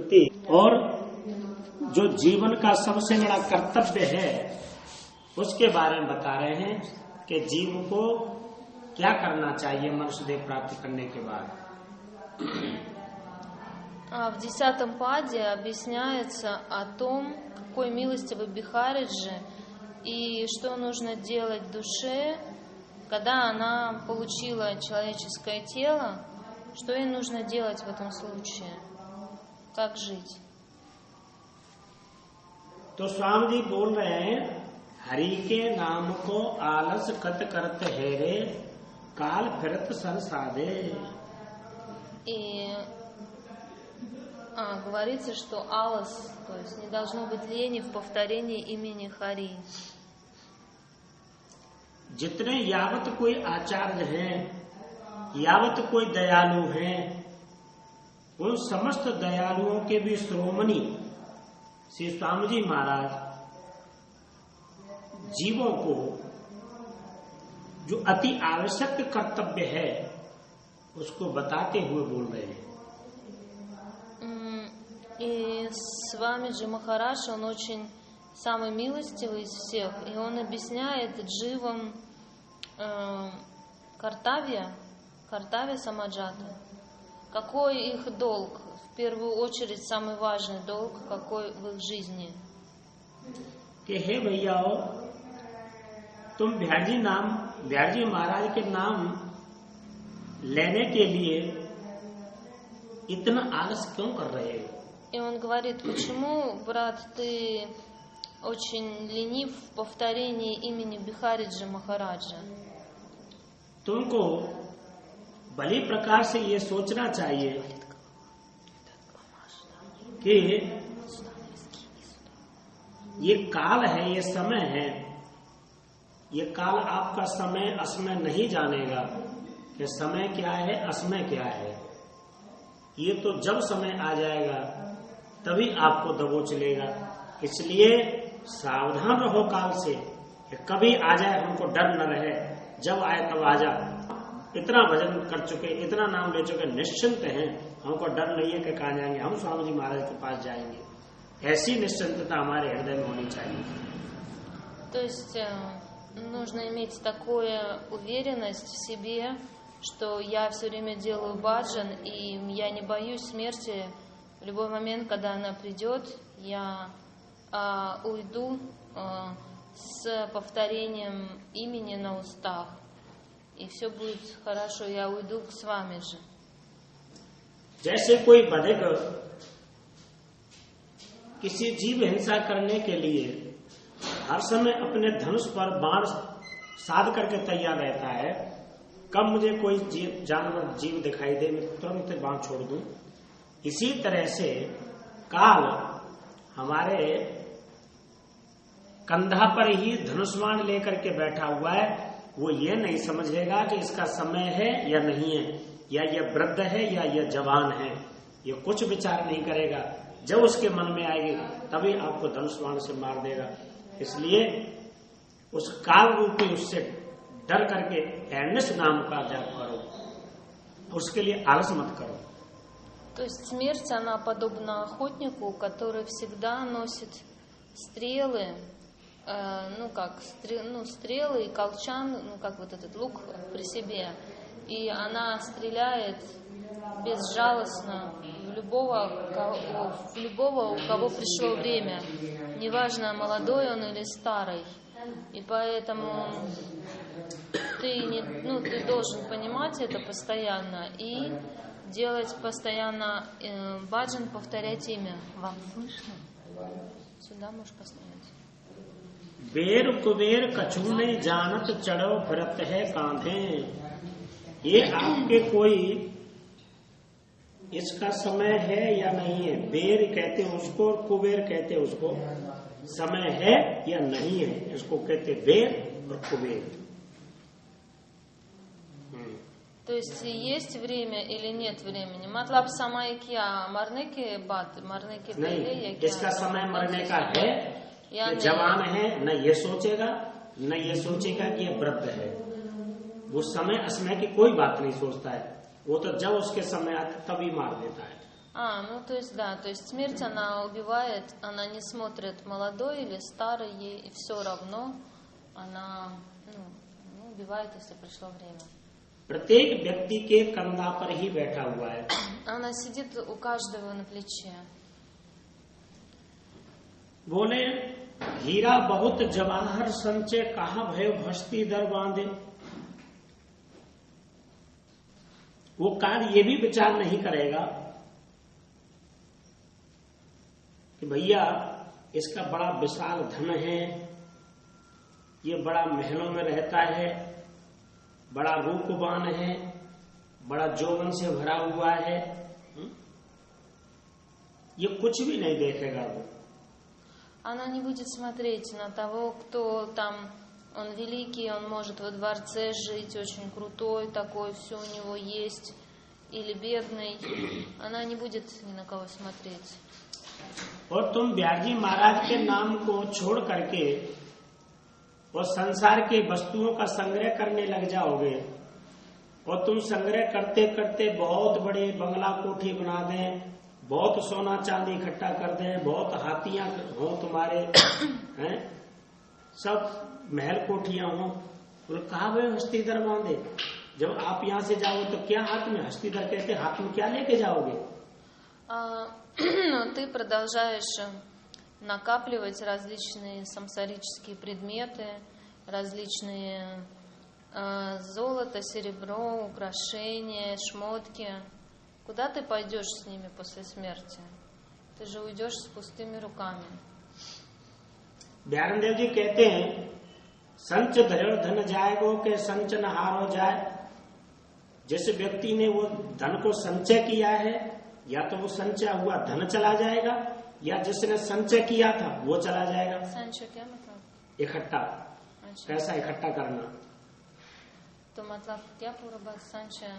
वृत्ति और जो जीवन का सबसे बड़ा कर्तव्य है उसके बारे में बता रहे हैं कि जीव को क्या करना चाहिए मनुष्य देह प्राप्त करने के बाद। В 10 паде объясняется о том, какой милостивый Бихариджи и что нужно делать душе, когда она получила человеческое тело, что ей нужно делать в этом случае, как жить. तो स्वामी जी बोल रहे हैं, हरि के नाम को आलस कत करत है रे, काल फिरत संसादे। И говорится, что алас, то есть не должно быть лени в повторении имени Хари. जितने यावत कोई आचार्य हैं, यावत कोई दयालु हैं, उन समस्त दयालुओं के भी श्रोमणी श्री स्वामी जी महाराज जीवों को जो अति आवश्यक कर्तव्य है उसको बताते हुए बोल रहे हैं। И Свамиджи Махарадж, он очень самый милостивый из всех, и он объясняет дживам Картавья Самаджата, какой их долг, в первую очередь самый важный долг, какой в их жизни. कि हे भैयाओ, तुम ब्याजी महाराज के नाम लेने के लिए इतना आलस क्यों कर रहे हो? И он говорит, почему, брат, ты очень ленив в повторении имени Бихариджи Махараджа? तुमको भली प्रकार से ये सोचना चाहिए कि ये काल है, ये समय है, ये काल आपका समय असमय नहीं जानेगा कि समय क्या है असमय क्या है। ये तो जब समय आ जाएगा तभी आपको दबोच लेगा। इसलिए सावधान रहो काल से, कि कभी आ जाए हमको डर न रहे, जब आए तब आ जा। इतना भजन कर चुके, इतना नाम ले चुके, निश्चिंत हैं, हमको डर नहीं है कि कहाँ जाएंगे, हम स्वामी जी महाराज के पास जाएंगे। ऐसी निश्चिंतता हमारे हृदय में होनी चाहिए। То есть нужно иметь такую уверенность в себе, что я все время делаю баджан, и я не боюсь смерти. В любой момент, когда она придет, я уйду с повторением имени на устах, и все будет хорошо, я уйду к Свамиджи. जैसे कोई बधिक किसी जीव हिंसा करने के लिए हर समय अपने धनुष पर बाण साध करके तैयार रहता है, कब मुझे कोई जानवर जीव दिखाई दे मैं तुरंत बाण छोड़ दूं, इसी तरह से काल हमारे कंधा पर ही धनुष्मान लेकर के बैठा हुआ है। वो ये नहीं समझेगा कि इसका समय है या नहीं है, या यह वृद्ध है या यह जवान है, ये कुछ विचार नहीं करेगा। जब उसके मन में आएगी तभी आपको धनुष्मान से मार देगा। इसलिए उस काल रूपी उससे डर करके एर्नेस्ट नाम का जाप करो, उसके लिए आलस मत करो। То есть смерть, она подобна охотнику, который всегда носит стрелы, стрелы и колчан, как вот этот лук при себе. И она стреляет безжалостно в любого, у кого пришло время. Неважно, молодой он или старый. И поэтому ты должен понимать это постоянно и делать постоянно баджан, повторять имя. Вам слышно? Сюда можешь поставить. बेर कुबेर कछु नहीं जानत चढ़ो फिरत है कांधे। ये आपके कोई इसका समय है या नहीं है, बेर कहते हैं उसको और कुबेर कहते हैं उसको, समय है या नहीं है, इसको कहते बेर और कुबेर। То есть время или нет времени? मतलब समय क्या मरने के बाद, मरने के पहले या क्या? इसका समय मरने का है, ये जवान है, न ये सोचेगा न ये सोचेगा कि ये वृद्ध है। वो समय असमय की कोई बात नहीं सोचता है, वो तो जब उसके समय आता तभी मार देता है। Ну то есть да, то есть смерть она убивает, она не смотрит молодой или старый, ей все равно, она убивает, если пришло время. प्रत्येक व्यक्ति के कंधा पर ही बैठा हुआ है. Она сидит у каждого на плече. बोले हीरा बहुत जवाहर संचय कहाँ भयो भस्ती दर बांधे. वो काल ये भी विचार नहीं करेगा कि भैया इसका बड़ा विशाल धन है, ये बड़ा महलों में रहता है, बड़ा रूपवान है, बड़ा यौवन से भरा हुआ है. ये कुछ भी नहीं देखेगा वो. Она не будет смотреть на того, кто там, он великий, он может во дворце жить, очень крутой такой, все у него есть, или бедный. Она не будет ни на кого смотреть. और तुम ब्याजी महाराज के नाम को छोड़ करके और संसार के वस्तुओं का संग्रह करने लग जाओगे, और तुम संग्रह करते करते बहुत बड़े बंगला कोठी बना दें, बहुत सोना चांदी इकट्ठा कर दें, बहुत हाथियां हो तुम्हारे हैं, सब महल कोठियां हो. तो कहा वे हस्तीधर बांधे. जब आप यहाँ से जाओ तो क्या हाथ में, हस्तीधर कहते हाथ में क्या लेके जाओगे? Ты продолжаешь накапливать различные самсарические предметы, различные золото, серебро, украшения, шмотки. Куда ты пойдешь с ними после смерти? Ты же уйдешь с пустыми руками. ब्यारन देव जी कहते हैं संच धरो धन जाएगो के संच न हारो जाए. जिस व्यक्ति ने वो धन को संचय किया है, या तो वो संचय हुआ धन चला जाएगा, या जिसने संचय किया था वो चला जाएगा. संचय क्या मतलब? इकट्ठा, पैसा इकट्ठा करना. तो मतलब क्या पूरा बात संचय?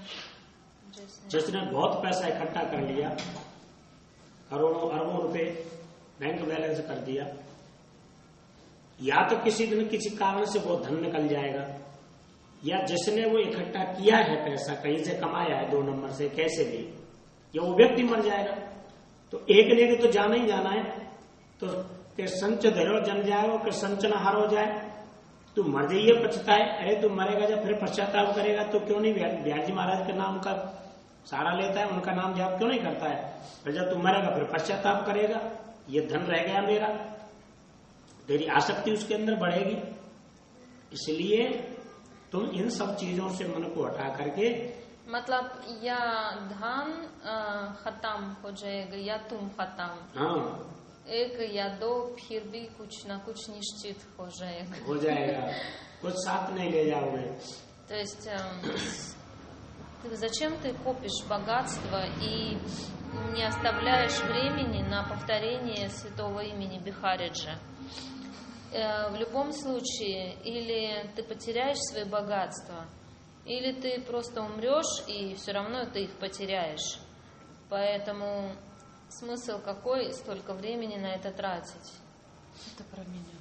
जिसने बहुत पैसा इकट्ठा कर लिया, करोड़ों अरबों रुपए बैंक बैलेंस कर दिया, या तो किसी दिन किसी कारण से वो धन निकल जाएगा, या जिसने वो इकट्ठा किया है पैसा, कहीं से कमाया है 2 नंबर से कैसे भी, या वो व्यक्ति मर जाएगा. तो एक ने तो जाना ही जाना है. तो के संच धरो जन जाएगा, के संच न हारो जाए. तू मर जाइए पछताए. अरे तू मरेगा जब फिर पश्चाताप करेगा तो क्यों नहीं ब्याजी महाराज के नाम का सहारा लेता है, उनका नाम जाप क्यों नहीं करता है? फिर जब तू मरेगा फिर पश्चाताप करेगा, ये धन रह गया मेरा, तेरी आसक्ति उसके अंदर बढ़ेगी. इसलिए तुम इन सब चीजों से मन को हटा करके, मतलब या धन खत्म हो जाएगा या तुम खत्म. हाँ, एक या दो, फिर भी कुछ ना कुछ निश्चित हो जाएगा. कुछ साथ नहीं ले जाओगे. То есть зачем ты копишь богатство и не оставляешь времени на повторение святого имени Бихариджи? В любом случае, или ты потеряешь свои богатства, или ты просто умрешь и все равно ты их потеряешь. Поэтому смысл какой столько времени на это тратить? Это про меня.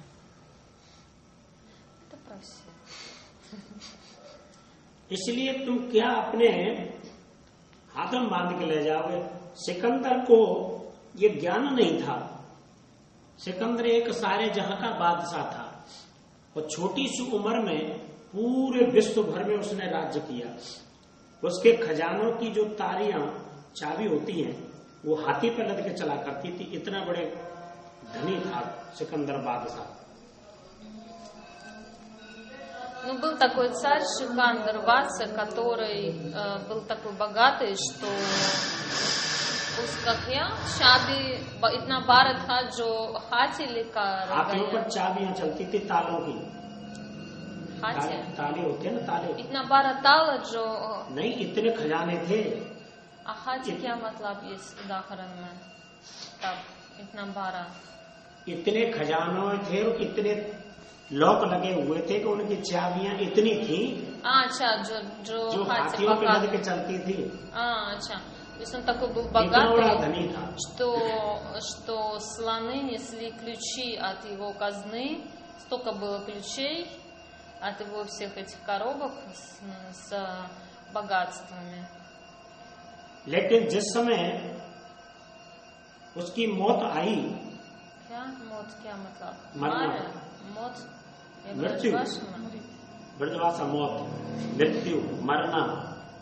Это про всех. इसलिए तुम क्या अपने हाथ में बांध के ले जाओगे? सिकंदर को ये ज्ञान नहीं था. सिकंदर एक सारे जहां का बादशाह था, और छोटी सी उम्र में पूरे विश्व भर में उसने राज्य किया. उसके खजानों की जो तारियां चाबी होती हैं वो हाथी पर लद के चला करती थी. इतना बड़े धनी था सिकंदर बादशाह. Ну, был такой царь Сикандр Ватса, который был такой богатый, что उसका क्या चाबी इतना बड़ा था जो हाथी लेकर हाथियों पर चाबियां चलती थी तालों की. हाथी ताले होते हैं ना, ताले. इतना बड़ा ताला जो नहीं, इतने खजाने थे. हाथी क्या मतलब इस उदाहरण में? तब इतना बड़ा, इतने खजानों थे, इतने लॉक लगे हुए थे कि उनकी चाबियां इतनी थी. अच्छा, जो हाथियों पे लद के चलती थी. अच्छा, то есть он такой был богатый, था. что слоны несли ключи от его казны, столько было ключей от его всех этих коробок с богатствами. लेकिन जिस समय उसकी मौत आई। क्या मौत, क्या मतलब? मरना, मौत, मृत्यु, ब्रजभाषा मौत, मृत्यु, मरना,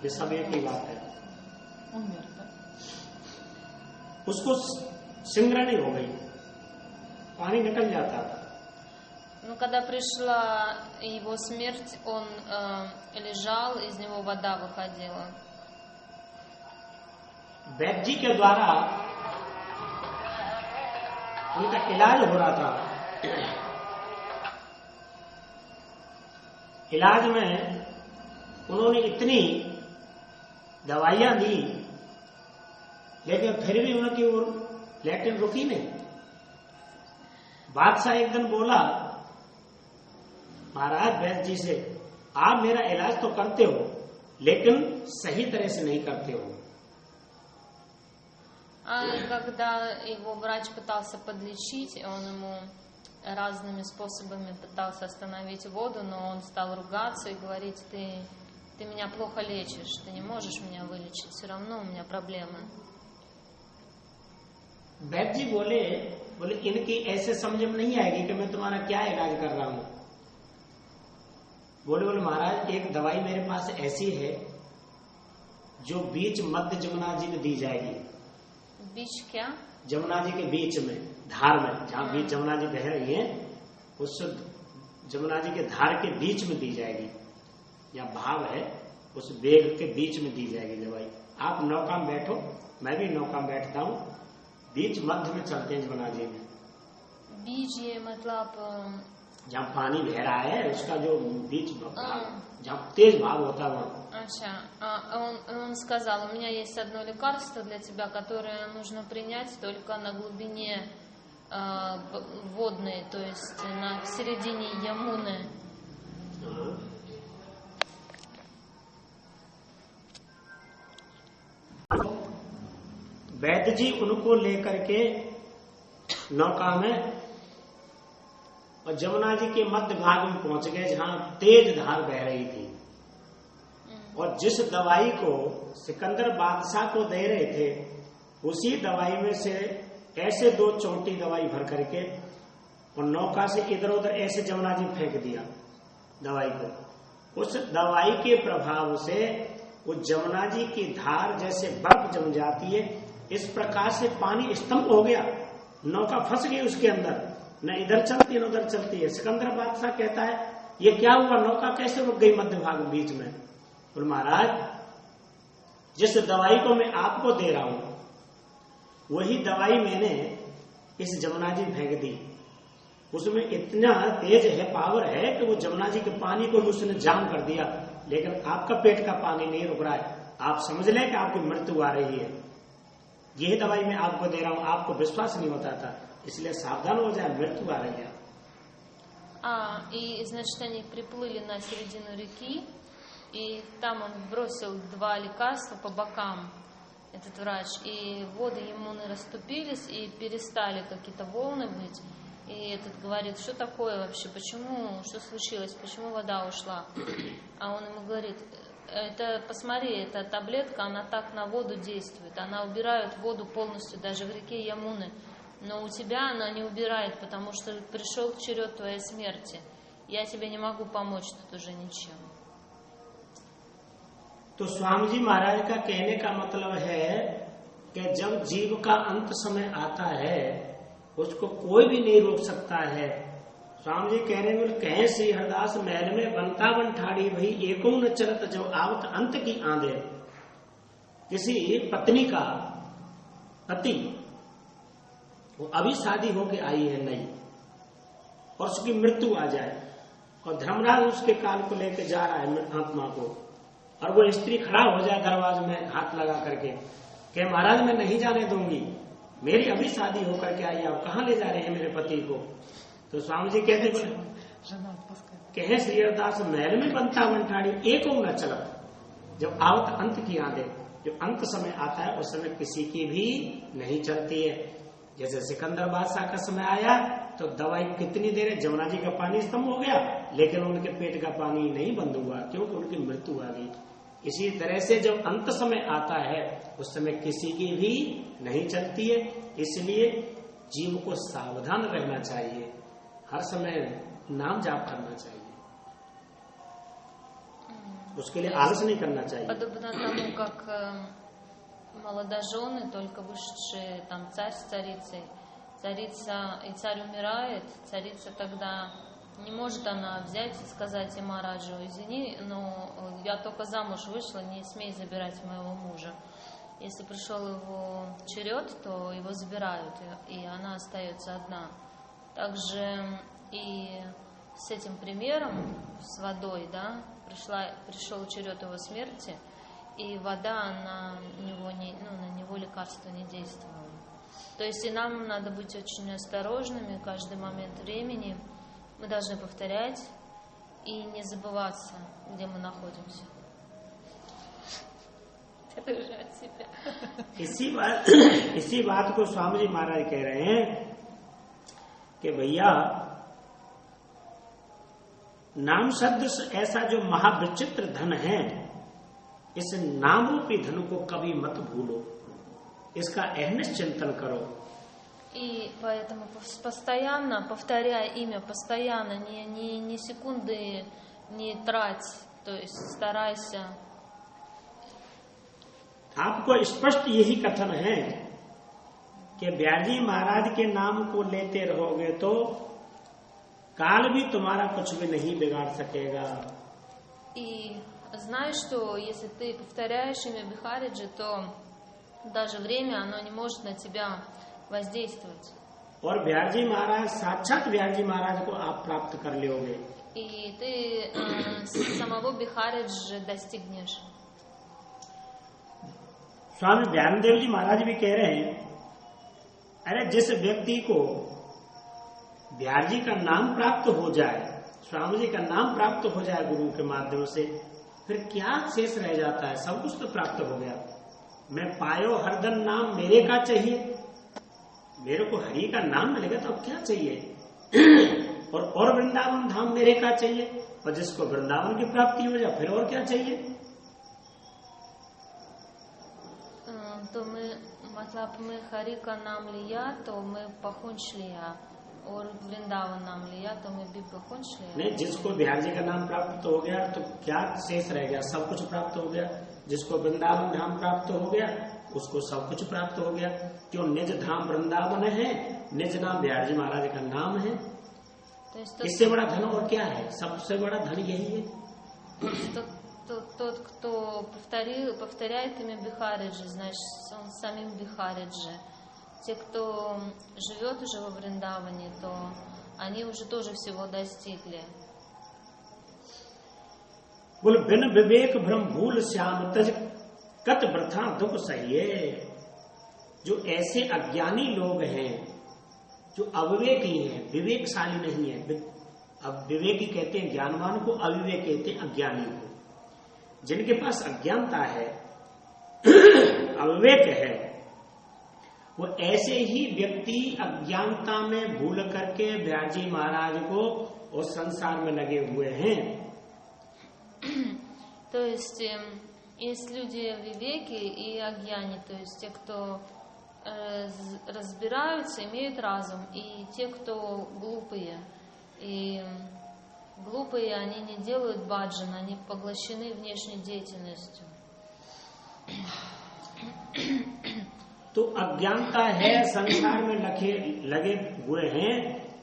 ये सब एक ही बात है। उसको सिंगरणी हो गई, पानी निकल जाता था। Но когда пришла его смерть, он лежал, из него вода выходила. वैद्य जी के द्वारा उनका इलाज हो रहा था। इलाज में उन्होंने इतनी दवाइयां दी, लेकिन फिर भी उनकी वो लैट्रिन रुकी नहीं। बादशाह एक दिन बोला महाराज वैद्य जी से, आप मेरा इलाज तो करते हो लेकिन सही तरह से नहीं करते हो। Когда его врач пытался подлечить, он ему разными способами пытался остановить воду, но он стал ругаться и говорить: ты меня плохо лечишь, ты не можешь меня вылечить, все равно у меня проблемы. वैद्य जी बोले इनकी ऐसे समझ में नहीं आएगी कि मैं तुम्हारा क्या इलाज कर रहा हूं। बोले महाराज एक दवाई मेरे पास ऐसी है जो बीच मध्य जमुना जी में दी जाएगी। बीच क्या? जमुना जी के बीच में, धार में, जहां बीच जमुना जी बह रही है, उस जमुना जी के धार के बीच में दी जाएगी। या भाव है उस वेग के बीच में दी जाएगी दवाई। आप नौका में बैठो, मैं भी नौका में बैठता हूँ, बीच मध्य में चलते हैं जमुना जी में। बीच ये मतलब जहाँ पानी बह रहा है उसका जो बीच, जहाँ तेज भाव होता है वहाँ। Он сказал: у меня есть одно лекарство для тебя, которое нужно принять только на глубине водной, то есть в середине Ямуны. वैद्य जी उनको लेकर के नौका में और जमुना जी के मध्य भाग में पहुंच गए जहां तेज धार बह रही थी। और जिस दवाई को सिकंदर बादशाह को दे रहे थे, उसी दवाई में से ऐसे 2 चौंटी दवाई भर करके और नौका से इधर उधर ऐसे जमुना जी फेंक दिया दवाई को। उस दवाई के प्रभाव से वो जमुना जी की धार जैसे बर्फ जम जाती है, इस प्रकार से पानी स्तंभ हो गया। नौका फंस गई उसके अंदर, न इधर चलती न उधर चलती है। सिकंदर बादशाह कहता है ये क्या हुआ, नौका कैसे रुक गई मध्य भाग बीच में। और महाराज जिस दवाई को मैं आपको दे रहा हूं वही दवाई मैंने इस जमुना जी फेंक दी। उसमें इतना तेज है, पावर है कि वो जमुना जी के पानी को भी उसने जाम कर दिया, लेकिन आपका पेट का पानी नहीं रुक रहा है। आप समझ लें कि आपकी मृत्यु आ रही है। यही दवाई मैं आपको दे रहा हूं, आपको विश्वास नहीं होता था, इसलिए सावधान हो जाए, मृत्यु आ रही है। И, значит, они приплыли на середину реки, и там он бросил 2 лекарства по бокам, этот врач, и воды Ямуны расступились, и перестали какие-то волны быть. И этот говорит: что такое вообще, почему, что случилось, почему вода ушла? А он ему говорит: это, посмотри, эта таблетка, она так на воду действует, она убирает воду полностью, даже в реке Ямуны. Но у тебя она не убирает, потому что пришел черед твоей смерти. Я тебе не могу помочь тут уже ничем. तो स्वामी जी महाराज का कहने का मतलब है कि जब जीव का अंत समय आता है उसको कोई भी नहीं रोक सकता है। स्वामी जी कह रहे हैं, कहे श्री हरदास महल में बनता बन ठाड़ी भई एको न चलत जब आवत अंत की आंधे। किसी पत्नी का पति वो अभी शादी होके आई है नई और उसकी मृत्यु आ जाए और धर्मराज उसके काल को लेकर जा रहा है आत्मा को, और वो स्त्री खड़ा हो जाए दरवाजे में हाथ लगा करके कि महाराज मैं नहीं जाने दूंगी, मेरी अभी शादी होकर के आई, आप कहाँ ले जा रहे हैं मेरे पति को। तो स्वामी जी कहते कहे श्री हरदास महल में बनता बन ठाड़ी एक न चलत जब आवत अंत की आंधे। जो अंत समय आता है उस समय किसी की भी नहीं चलती है। जैसे सिकंदर बादशाह का समय आया तो दवाई कितनी देर है, जमुना जी का पानी स्तंभ हो गया, लेकिन उनके पेट का पानी नहीं बंद हुआ क्योंकि उनकी मृत्यु आ गई। इसी तरह से जब अंत समय आता है उस समय किसी की भी नहीं चलती है। इसलिए जीव को सावधान रहना चाहिए, हर समय नाम जाप करना चाहिए, उसके लिए आलस नहीं करना चाहिए। Подобно тому, как молодожены, только вышедшие там царь с царицей, царица и царь умирает, царица тогда не может она взять и сказать Ямараджу: извини, но я только замуж вышла, не смей забирать моего мужа. Если пришел его черед, то его забирают, и она остается одна. Также и с этим примером, с водой, да, пришел черед его смерти, и вода на него лекарство не действовало. То есть и нам надо быть очень осторожными каждый момент времени. Мы должны повторять и не забываться, где мы находимся. Это уже от себя. इसी बात को स्वामी जी महाराज कह रहे हैं कि भैया नाम सदृश ऐसा जो महाविचित्र धन है, इस नाम रूपी धन को कभी मत भूलो, इसका अहनिश चिंतन करो। И поэтому постоянно, повторяя имя, постоянно, ни секунды не трать, то есть старайся. आपको स्पष्ट यही कथन है कि ब्याजी महाराज के नाम को लेते रहोगे तो काल भी तुम्हारा कुछ भी नहीं बिगाड़ सकेगा। И знаешь, что если ты повторяешь имя Бихариджи, то даже время, оно не может на тебя воздействовать. और ब्याजी महाराज, साक्षात ब्याजी महाराज को आप प्राप्त कर लोगे। И ты самого Бихариджи достигнешь. स्वामी ज्ञानदेव जी महाराज भी कह रहे हैं, अरे जिस व्यक्ति को ब्याजी का नाम प्राप्त हो जाए, स्वामी जी का नाम प्राप्त हो जाए गुरु के माध्यम से, फिर क्या शेष रह जाता है? सब कुछ तो प्राप्त हो गया। मैं पायो हरदन नाम मेरे का चाहिए, मेरे को हरि का नाम मिलेगा तो अब क्या चाहिए? और वृंदावन धाम मेरे का चाहिए, और जिसको वृंदावन की प्राप्ति हो जाए फिर और क्या चाहिए? तो मैं हरि का नाम लिया तो मैं पहुंच लिया, और वृंदावन नाम लिया तो मैं भी पहुंच लिया। नहीं, जिसको बिहार जी का नाम प्राप्त हो गया तो क्या शेष रह गया? सब कुछ प्राप्त हो गया। जिसको वृंदावन धाम प्राप्त हो गया उसको सब कुछ प्राप्त हो गया। क्यों? निज धाम वृंदावन है, निज नाम बिहार जी महाराज का नाम है। तो इससे बड़ा धन और क्या है? सबसे बड़ा धन यही है। Тот, кто повторяет имя Бихариджи, значит, он самим Бихариджи. Те, кто живет уже во Вриндаване, то они уже тоже всего достигли. बोल बिन विवेक भ्रम भूल श्याम तज कत वृथा दुख सहिए। जो ऐसे अज्ञानी लोग हैं, जो अविवेकी हैं, विवेकशाली नहीं है। अब विवेकी कहते हैं ज्ञानवान को, अविवेक कहते हैं अज्ञानी को। जिनके पास अज्ञानता है, अविवेक है, वो ऐसे ही व्यक्ति अज्ञानता में भूल करके ब्याजी महाराज को और संसार में लगे हुए हैं। То есть есть люди вивеки и агьяни, то есть те, кто разбираются, имеют разум, и те, кто глупые. И глупые, они не делают баджан, они поглощены внешней деятельностью. तो अज्ञानता है, संसार में लगे हुए हैं,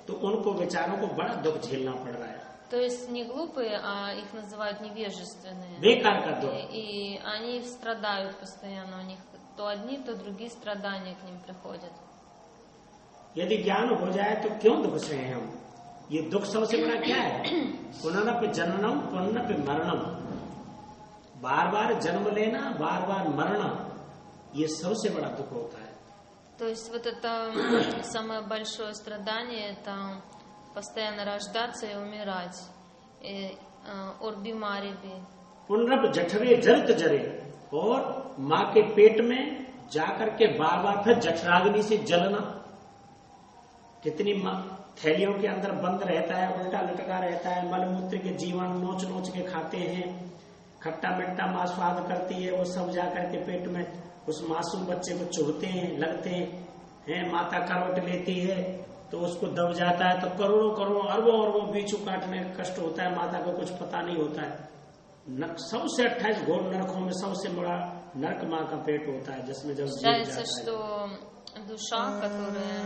तो उनको बेचारों को बड़ा दुख झेलना पड़ रहा है। То есть не глупые, а их называют невежественные. बेकार का दुख। И они страдают постоянно, у них то одни, то другие страдания к ним приходят. यदि ज्ञान हो जाए तो क्यों दुख से हैं हम? ये दुख सबसे बड़ा क्या है? पुनरपि जननम पुनरपि मरणम, बार बार जन्म लेना, बार बार मरना, ये सबसे बड़ा दुख होता है। То есть вот это самое большое страдание, это постоянно रजदाться и умирать. और बीमारी भी। पुनरप जठरे जरत जरे, और माँ के पेट में जाकर के बार बार फिर जठराग्नि से जलना। कितनी थैलियों के अंदर बंद रहता है, उल्टा लटका रहता है, मलमूत्र के जीवाणु नोच नोच के खाते हैं, खट्टा मिट्टा माँ स्वाद करती है, वो सब जा करके पेट में उस मासूम बच्चे को चुभते हैं, लगते हैं। माता करवट लेती है तो उसको दब जाता है, तो करोड़ों करोड़ों अरबों अरबों बीचू काटने का कष्ट होता है, माता को कुछ पता नहीं होता है। सबसे 28 घोर नरकों में सबसे बड़ा नरक माँ का पेट होता है, जिसमें जब считается, что душа, которая,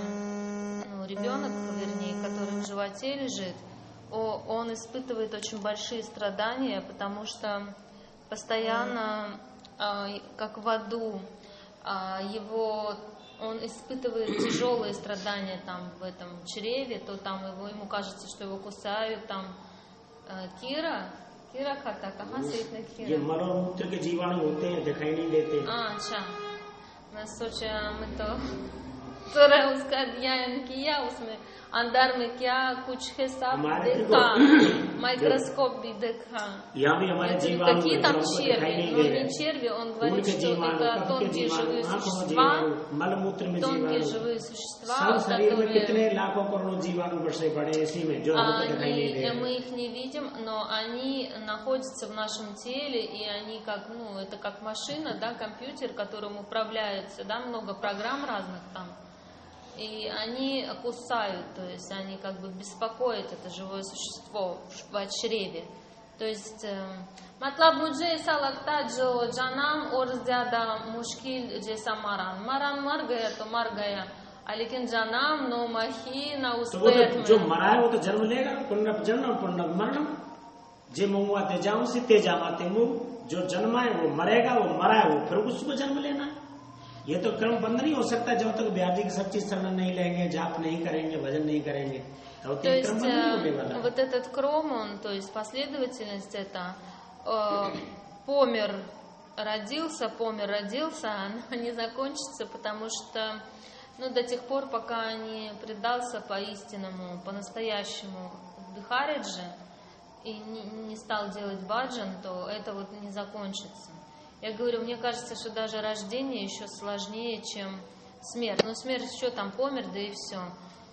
ребенок, вернее, который в животе лежит, он испытывает очень большие страдания, потому что постоянно, как в аду, он испытывает тяжелые страдания там в этом чреве, то там ему кажется, что его кусают, там कीड़ा खाता, कहाँ से इतने कीड़ा? ये मलमूत्र के जीवाणु होते हैं, दिखाई नहीं देते। अच्छा, मैं सोचा मैं तो थोड़ा उसका अध्ययन किया, उसमें अंदर में क्या कुछ है सब देखा, माइक्रोस्कोप भी देखा। यहाँ भी हमारे जीवाणु какие там черви, но не черви, он говорит, что это тонкие живые существа, тонкие живые существа, которые कितने लाखों करोड़ों जीवाणु बसे पड़े इसी में, जो हमको दिखाई नहीं दे रहे। мы их не видим, но они находятся в нашем теле, и они как, это как машина, да, компьютер, которым управляется, да, много программ разных там. И они кусают, то есть они как бы беспокоят это живое существо в чреве. То есть, मतलब मुझे ऐसा लगता जो जन्म और ज्यादा मुश्किल जैसा मरण मर गया तो मर गया, लेकिन जन्म 9 महीना उस पेट में जो मरा है वो तो जन्म लेगा, पुनः जन्म पुनः मरणम, जे मुआ ते जाऊं से ते जामाते मुंह, जो जन्मा है वो मरेगा, वो मरा है वो फिर उसको जन्म लेना। ये तो क्रम बंद नहीं हो सकता जब तक ब्याजी की सच्ची शरण नहीं लेंगे, जाप नहीं करेंगे, भजन नहीं करेंगे। То есть вот этот кром, он, то есть последовательность это помер, родился, она не закончится, потому что до тех пор, пока не предался по-истинному, по-настоящему Бихариджи и не стал делать баджан, то это вот не закончится. Я говорю, мне кажется, что даже рождение еще сложнее, чем смерть. Но смерть что там, помер, да и все.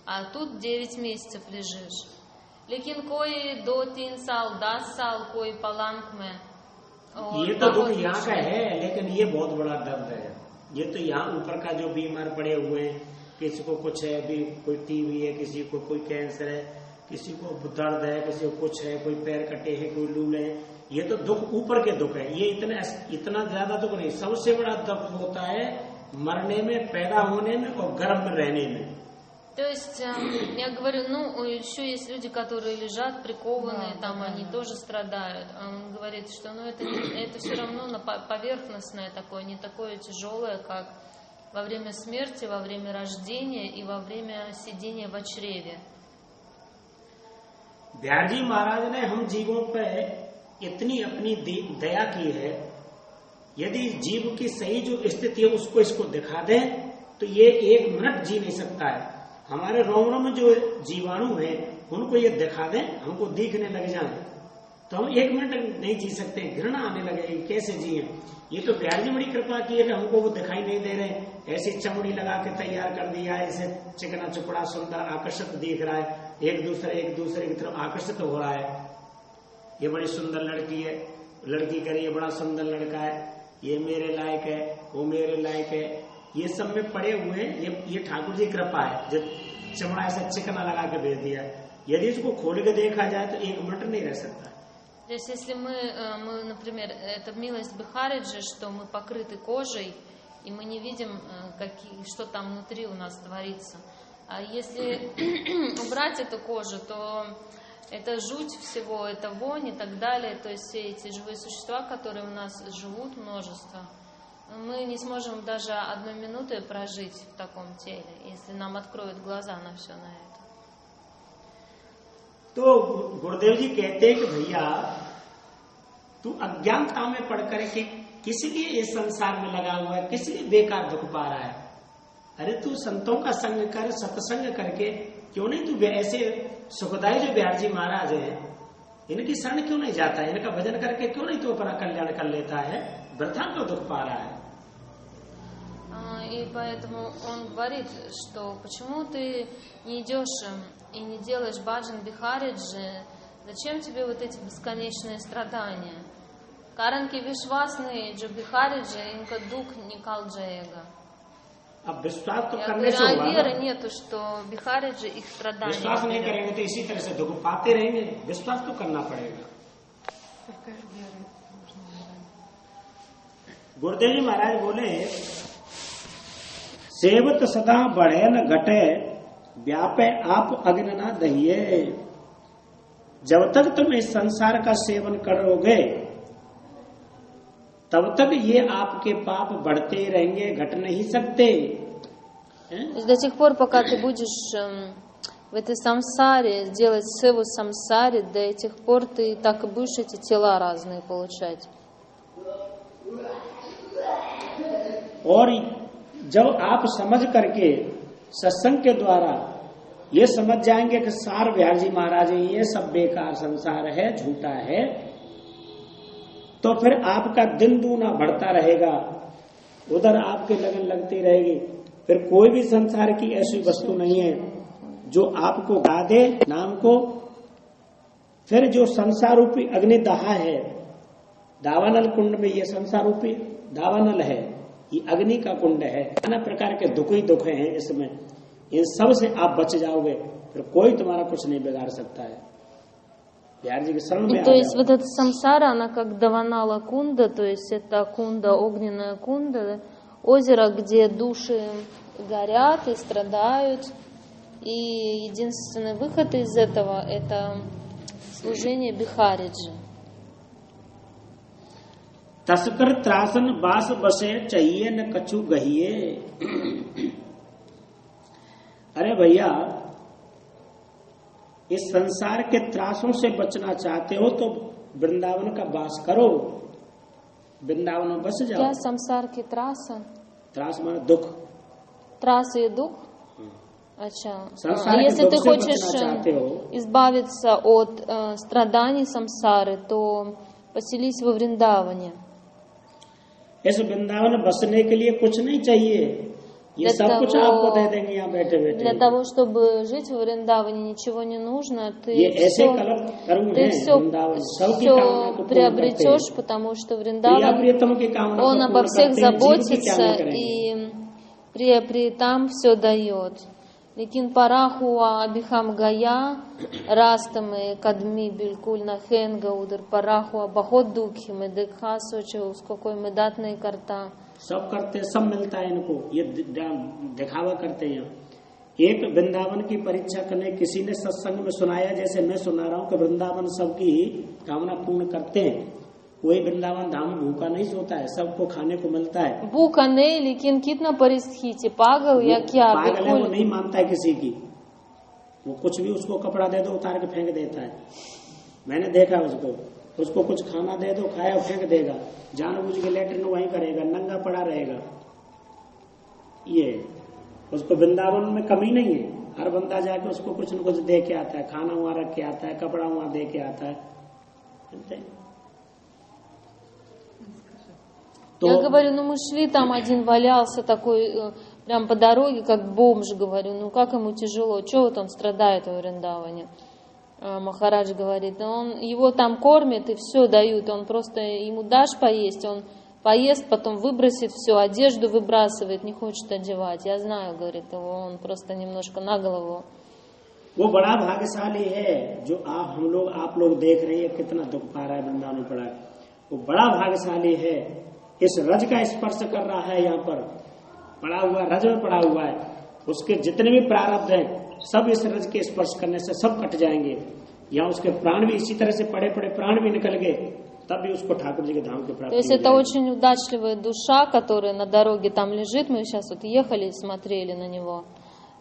А тут 9 месяцев лежишь. लेकिन कोई 2-3 साल 10 साल कोई पलंग में, ये तो दुख यहाँ का है, लेकिन ये बहुत बड़ा दर्द है। ये तो यहाँ ऊपर का जो बीमार पड़े हुए हैं, किसी को कुछ है, अभी कोई टीबी है, किसी को कोई कैंसर है, किसी को दर्द है, किसी को कुछ है, कोई पैर कटे है, कोई लूल है, ये तो दुख ऊपर के दुख है। ये इतना ज्यादा दुख नहीं। सबसे बड़ा दुख होता है मरने में, पैदा होने में और गर्भ में रहने में। То есть, я говорю, еще есть люди, которые лежат прикованные, там они тоже страдают. Он говорит, что это все равно поверхностное такое, не такое тяжелое, как во время смерти, во время рождения и во время сидения в чреве. बिहार जी महाराज ने हम जीवों पे इतनी अपनी दया की है, यदि जीव की सही जो स्थिति है उसको इसको दिखा दें तो ये 1 मिनट जी नहीं सकता है। हमारे रोमनों में जो जीवाणु है उनको ये दिखा दें, हमको दिखने लग जाए तो हम 1 मिनट नहीं जी सकते, घृणा आने लगे, कैसे जिए। ये तो बिहार जी बड़ी कृपा की है कि हमको वो दिखाई नहीं दे रहे, ऐसी चमड़ी लगा के तैयार कर दिया है, ऐसे चिकना चुपड़ा सुंदर आकर्षक दिख रहा है, एक दूसरे की तरफ आकर्षित हो रहा है। ये बड़ी सुंदर लड़की है, लड़की कह रही है बड़ा सुंदर लड़का है, ये मेरे लायक है, वो मेरे लायक है, ये सब में पड़े हुए ये ठाकुर जी कृपा है जो चमड़ा ऐसा चिकना लगा के भेज दिया। यदि इसको खोल के देखा जाए तो 1 मिनट नहीं रह सकता। Если мы, например, это милость Бихариджи, что мы покрыты кожей, и мы не видим, что там внутри у нас творится. А если убрать эту кожу, то это жуть всего, это вонь и так далее. То есть все эти живые существа, которые у нас живут, множество, мы не сможем даже 1 минуту прожить в таком теле, если нам откроют глаза на все на это. तो गुरुदेव जी कहते हैं कि भैया तू अज्ञानता में पढ़ करके किस लिए इस संसार में लगा हुआ है, किस लिए बेकार दुख पा रहा है। अरे तू संतों का संग कर, सत्संग करके क्यों नहीं तू ऐसे सुखदाई जो बिहार जी महाराज हैं इनकी शरण क्यों नहीं जाता है, इनका भजन करके क्यों नहीं तू अपना कल्याण कर लेता है, वृथा क्यों दुख पा रहा है। И поэтому он говорит, что почему ты не идешь и не делаешь баджан Бихариджи, зачем тебе вот эти бесконечные страдания? कारण कि विश्वास नहीं, जो भिखारी जी, इनका दुख निकाल जाएगा. अब विश्वास तो Я करने говорю, से а होगा ना. веры нету, что भिखारी जी их страдания. विश्वास नहीं करेंगे तो इसी तरह से दुख पाते रहेंगे. विश्वास तो करना पड़ेगा. गुरुदेव जी महाराज बोले, सेवत सदा बढ़े न घटे, व्यापे आप अग्नि न दहिए. जब तक तुम इस संसार का सेवन करोगे तब तक ये आपके पाप बढ़ते ही रहेंगे, घट नहीं सकते. До тех пор, пока ты будешь в этой самсаре делать севу самсаре, до этих пор ты так и будешь эти тела разные получать. और जब आप समझ करके सत्संग के द्वारा ये समझ जाएंगे कि सार बिहार जी महाराज ये सब बेकार संसार है, झूठा है, तो फिर आपका दिन दूना बढ़ता रहेगा, उधर आपके लगन लगती रहेगी. फिर कोई भी संसार की ऐसी वस्तु नहीं है जो आपको गा दे नाम को. फिर जो संसार रूपी अग्नि दहा है, दावानल कुंड में ये संसार रूपी दावानल है, ये अग्नि का कुंड है. नाना प्रकार के दुख ही दुख हैं इसमें. इन सब से आप बच जाओगे, फिर कोई तुम्हारा कुछ नहीं बिगाड़ सकता है. बिहार जी के शरण में. То есть вот эта самсара, она как даванала кунда, то есть это кунда, огненная кунда, озеро, где души горят и страдают. И единственный выход из этого — это служение Бихариджи. तस्कर त्रासन बास बसे चाहिए न कछु गहिए. अरे भैया, इस संसार के त्रासों से बचना चाहते हो तो वृंदावन का वास करो, वृंदावन में बस जाओ. क्या संसार की त्रास? त्रास माने दुख. Трасса и дух? अच्छा. Если ты хочешь избавиться от страданий самсары, то поселись во Вриндаване. इस वृंदावन बसने के लिए कुछ नहीं चाहिए, ये सब कुछ आपको दे देंगे यहाँ बैठे बैठे. Для того, чтобы жить во Вриндаване, ничего не нужно. Ты все приобретешь, потому что Вриндаван, он обо всех заботится и при там все дает. लेकिन परा हुआ अभिहम गया रास्ते में कदमी बिल्कुल न खेंगा, उधर परा हुआ बहुत दुखी में देखा, सोचे उसको कोई मदद नहीं करता. सब करते, सब मिलता है इनको, ये दिखावा करते हैं. एक वृंदावन की परीक्षा करने किसी ने सत्संग में सुनाया, जैसे मैं सुना रहा हूँ कि वृंदावन सबकी कामना पूर्ण करते हैं. कोई वृंदावन धाम भूखा नहीं सोता है, सबको खाने को मिलता है. भूखा नहीं, लेकिन कितना परिस्थिति पागल या क्या? पागल है, वो नहीं मानता है किसी की. वो कुछ भी उसको कपड़ा दे दो उतार के फेंक देता है. मैंने देखा उसको कुछ खाना दे दो, खाया फेंक देगा. जानबूझ के लेटरिन वहीं करेगा, नंगा पड़ा रहेगा. ये उसको वृंदावन में कमी नहीं है. हर बंदा जाके उसको कुछ न कुछ दे के आता है, खाना वहां रख के आता है, कपड़ा वहां दे के आता है. Я говорю, мы шли, там один валялся такой, прям по дороге, как бомж, говорю, как ему тяжело, чего вот он страдает в Вриндаване? Махарадж говорит, его там кормят и все дают, он просто, ему дашь поесть, он поест, потом выбросит все, одежду выбрасывает, не хочет одевать. Я знаю, говорит, его, он просто немножко на голову. वो बड़ा भाग्यशाली है जो आप लोग देख रहे हैं कितना दुख पा रहा है, वृंदावन में पड़ा है. वो बड़ा भाग्यशाली है, इस रज का स्पर्श कर रहा है. यहाँ पर पड़ा हुआ, रज में पड़ा हुआ है. उसके जितने भी प्रारब्ध हैं सब इस रज के स्पर्श करने से सब कट जाएंगे. यहाँ उसके प्राण भी इसी तरह से पड़े प्राण भी निकल गए, तब भी उसको ठाकुर जी के धाम की प्राप्ति. То есть это очень удачливая душа, которая на дороге там лежит. Мы сейчас вот ехали и смотрели на него.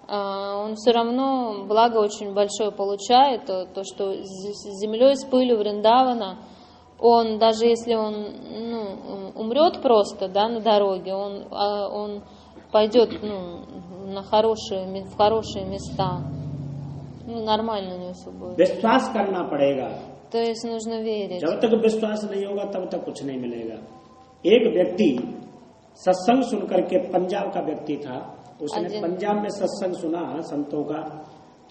Он все равно благо очень большое получает, то что с землей, с пылью Вриндавана, он, даже если он умрет просто, да, на дороге, он пойдет в хорошие места. Нормально у него все будет. विश्वास करना पड़ेगा. То есть нужно верить. जब तक विश्वास नहीं होगा तब तक कुछ नहीं मिलेगा. एक व्यक्ति सत्संग सुन करके, पंजाब का व्यक्ति था, उसने पंजाब में सत्संग सुना संतों का,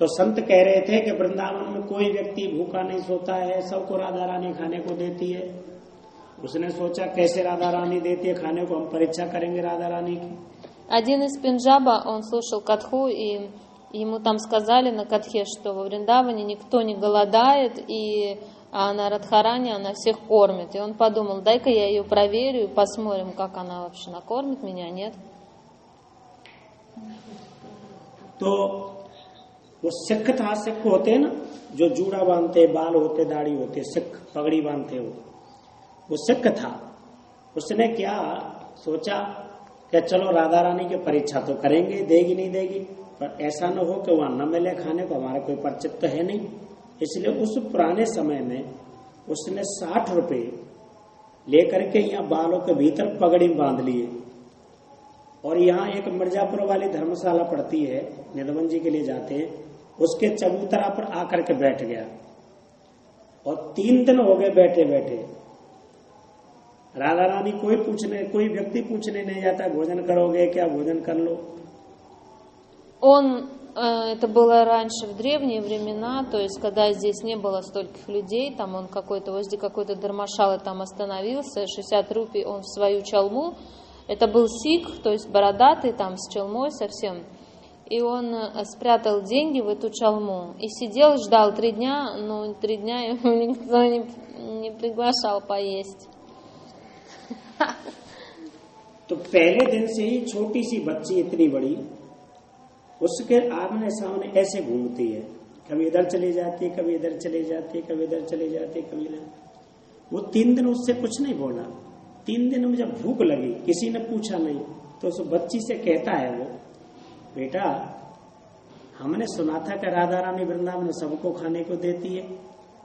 तो संत कह रहे थे कि वृंदावन में कोई व्यक्ति भूखा नहीं सोता है, सबको राधा रानी खाने को देती है. उसने सोचा कैसे राधा रानी देती है खाने को, हम परीक्षा करेंगे राधा रानी की। Один из Пенджаба, он слушал катху, и ему там сказали на катхе, что во Вриндаване никто не голодает, а на Радхаране она всех кормит. И он подумал, дай-ка я ее проверю и посмотрим, как она вообще накормит меня, нет. तो वो सिख था, सिख होते ना जो जूड़ा बांधते, बाल होते, दाढ़ी होते, सिख पगड़ी बांधते, वो सिख था। उसने क्या सोचा कि चलो राधा रानी की परीक्षा तो करेंगे, देगी नहीं देगी, पर ऐसा न हो कि वहां न मिले खाने को, हमारा कोई परिचित तो है नहीं। इसलिए उस पुराने समय में उसने 60 रुपए लेकर के यहाँ बालों के भीतर पगड़ी बांध लिए, और यहाँ एक मिर्जापुर वाली धर्मशाला पड़ती है, निधवन जी के लिए जाते हैं, उसके चबूतरा पर आकर के बैठ गया। और 3 दिन हो गए बैठे बैठे। राधा रानी कोई व्यक्ति पूछने नहीं जाता भोजन करोगे क्या, भोजन कर लो। Это было раньше, в древние времена, то есть, когда здесь не было стольких людей, там он возле какой-то дharмашалы там остановился, 60 рупий он в свою чалму, это был сикх, то есть бородатый там с чалмой совсем, и он спрятал деньги в эту чалму и сидел, ждал 3 дня, но 3 дня ему никто не приглашал поесть. तो पहले दिन से ही छोटी सी बच्ची इतनी बड़ी उसके आमने सामने ऐसे घूमती है, कभी इधर चली जाती है, कभी इधर चली जाती है, कभी इधर चली जाती है, कभी इधर। वो 3 दिन उससे कुछ नहीं बोला। 3 दिन में जब भूख लगी, किसी ने पूछा नहीं, तो उस बच्ची से कहता है वो, बेटा हमने सुना था कि राधा रानी वृंदावन में सबको खाने को देती है,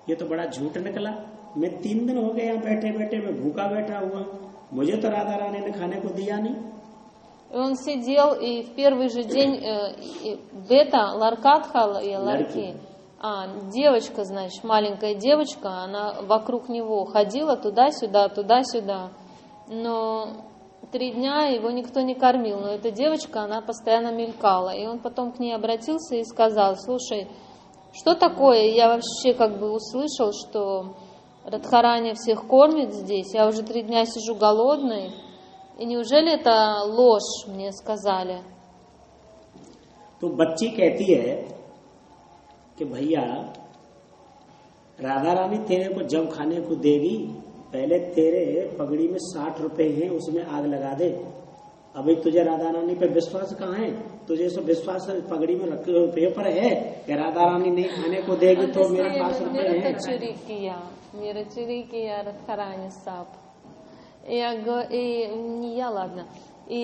ये तो बड़ा झूठ निकला। मैं 3 दिन हो गए यहाँ बैठे बैठे, मैं भूखा बैठा हुआ, मुझे तो राधा रानी ने खाने को दिया नहीं। Он сидел, и в первый же день Бета, Ларкатха и Ларки, девочка, значит, маленькая девочка, она вокруг него ходила туда-сюда, туда-сюда. Но 3 дня его никто не кормил, но эта девочка, она постоянно мелькала. И он потом к ней обратился и сказал, слушай, что такое? Я вообще услышал, что Радхарани всех кормит здесь, я уже 3 дня сижу голодный. И неужели это ложь, мне сказали? तो बच्ची कहती है कि भैया राधा रानी तेरे को जब खाने को देगी, पहले तेरे पगड़ी में 60 रुपए हैं, उसमें आग लगा दे। अभी तुझे राधा रानी पे विश्वास कहाँ है? तुझे सब विश्वास पगड़ी में रखे पेपर है कि राधा रानी नहीं खाने को देगी, तो मेरे पास रुपए हैं। मेरा चुरी किया Радхарани Сап. И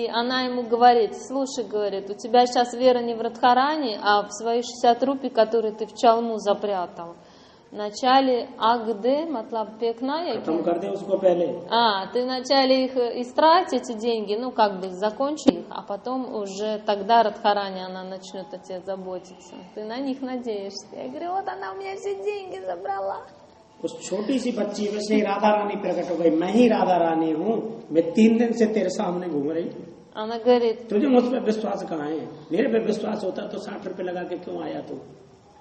она ему говорит, слушай, говорит, у тебя сейчас вера не в Радхарани, а в свои 60 рупий, которые ты в чалму запрятал. Вначале Агде, матлаб пекна, ты вначале их истрать, эти деньги, закончи их, а потом уже тогда Радхарани, она начнет о тебе заботиться. Ты на них надеешься. Я говорю, вот она у меня все деньги забрала. उस छोटी सी बच्ची वैसे ही राधा रानी प्रकट हो गई, मैं ही राधा रानी हूँ, मैं 3 दिन से तेरे सामने घूम रही। Она говорит, तुझे मुझ पर विश्वास कहाँ है? मेरे पे विश्वास होता तो 60 रुपए लगा के क्यों आया तू?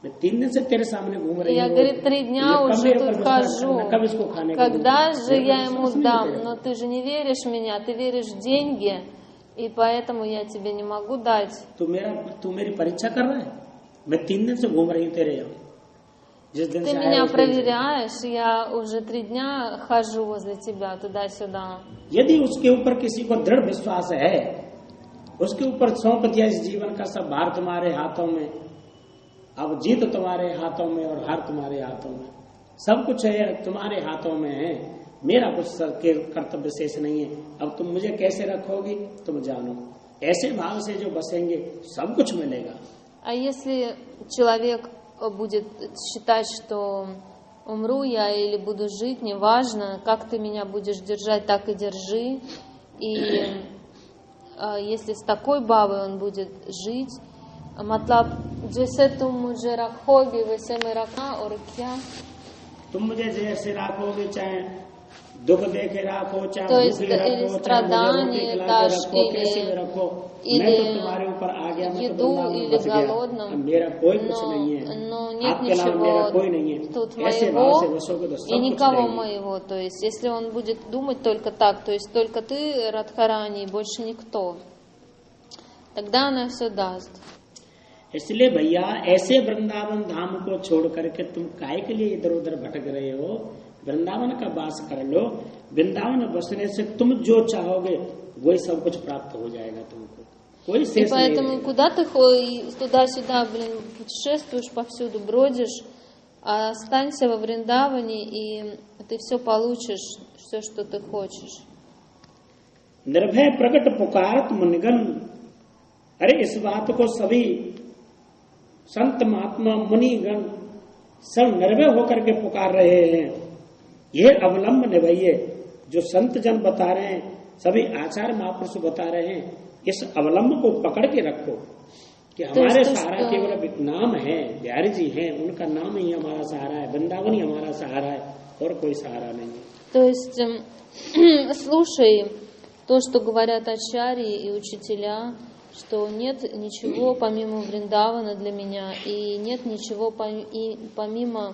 मैं 3 दिन से तेरे सामने घूम रही हूँ। Я, говорит, 3 дня уже тут хожу. Когда же я ему дам? Но ты же не веришь в меня, ты веришь в деньги, и поэтому я тебе не могу дать. तू मेरी परीक्षा कर रहा है? मैं 3 दिन से घूम रही हूँ तेरे यहाँ। Ты меня проверяешь, я уже 3 дня хожу возле тебя туда-сюда. यदि उसके ऊपर किसी को दृढ़ विश्वास है, उसके ऊपर सौंप दिया इस जीवन का सब भार तुम्हारे हाथों में, अब जीत तुम्हारे हाथों में और हार तुम्हारे हाथों में, सब कुछ है तुम्हारे हाथों में है, मेरा कुछ कर्तव्य शेष नहीं है, अब तुम मुझे कैसे रखोगी तुम जानो। ऐसे भाव से जो बसेंगे सब कुछ मिलेगा। А если человек будет считать, что умру я или буду жить, неважно, как ты меня будешь держать, так и держи. И если с такой бабой он будет жить, मतलब जैसे तुम मुझे रखोगे वैसे मैं रखा और क्या? तुम मुझे जैसे रखोगे, चाहे दुख देके रखो, चाहे तो есть или страдания, रखो, कैसे रखो, или मैं तो तुम्हारे ऊपर आ गया, मैं तो еду, वृंदावन или बस गया, голодным, अब मेरा कोई कुछ नहीं है, но нет आपके अलावा मेरा कोई नहीं ничего है, тут ऐसे भाव से моего बसोगे तो и सब कुछ никого देंगे। моего. То есть, если он будет думать только так, то есть только ты, Радхарани, и больше никто, тогда она все даст. इसलिए भैया ऐसे वृंदावन धाम को छोड़ करके तुम काहे के लिए इधर उधर भटक रहे हो? वृंदावन का वास कर लो। वृंदावन बसने से तुम जो चाहोगे वही सब कुछ प्राप्त हो जाएगा तुमको, कोई И शेष नहीं поэтому रहेगा। куда ты ходишь, туда-сюда, путешествуешь повсюду, бродишь, а останься во Вриндаване, и ты все получишь, все, что ты хочешь. निर्भय प्रकट पुकारत मुनिगण, अरे इस बात को सभी संत महात्मा मुनिगण सब निर्भय होकर के पुकार रहे हैं। यह अवलंब निभाइए, जो संत जन बता रहे हैं, सभी आचार्य महापुरुष बता रहे हैं, इस अवलंब को पकड़ के रखो कि हमारे सहारा केवल नाम है, बिहारी जी हैं, उनका नाम ही हमारा सहारा है, वृंदावन ही हमारा सहारा है, और कोई सहारा नहीं है। То есть слушай то, что говорят ачарьи и учителя, что нет ничего помимо Вриндавана для меня, и нет ничего помимо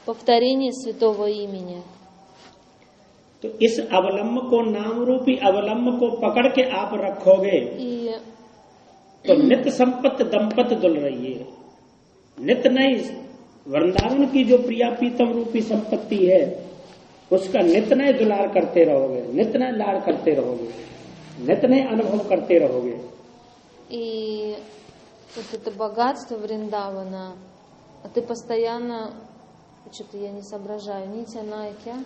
повторения святого имени. तो इस अवलंब को, नाम रूपी अवलंब को पकड़ के आप रखोगे तो नित्य संपत्ति दंपत दुल रही है। नित्य नहीं, वृंदावन की जो प्रिया पीतम रूपी संपत्ति है उसका नित्य नए दुलार करते रहोगे, नित्य नए लाड़ करते रहोगे, नित्य नए अनुभव करते रहोगे। И вот это богатство Вриндавана, а ты постоянно, что-то я не соображаю, нитя найкя,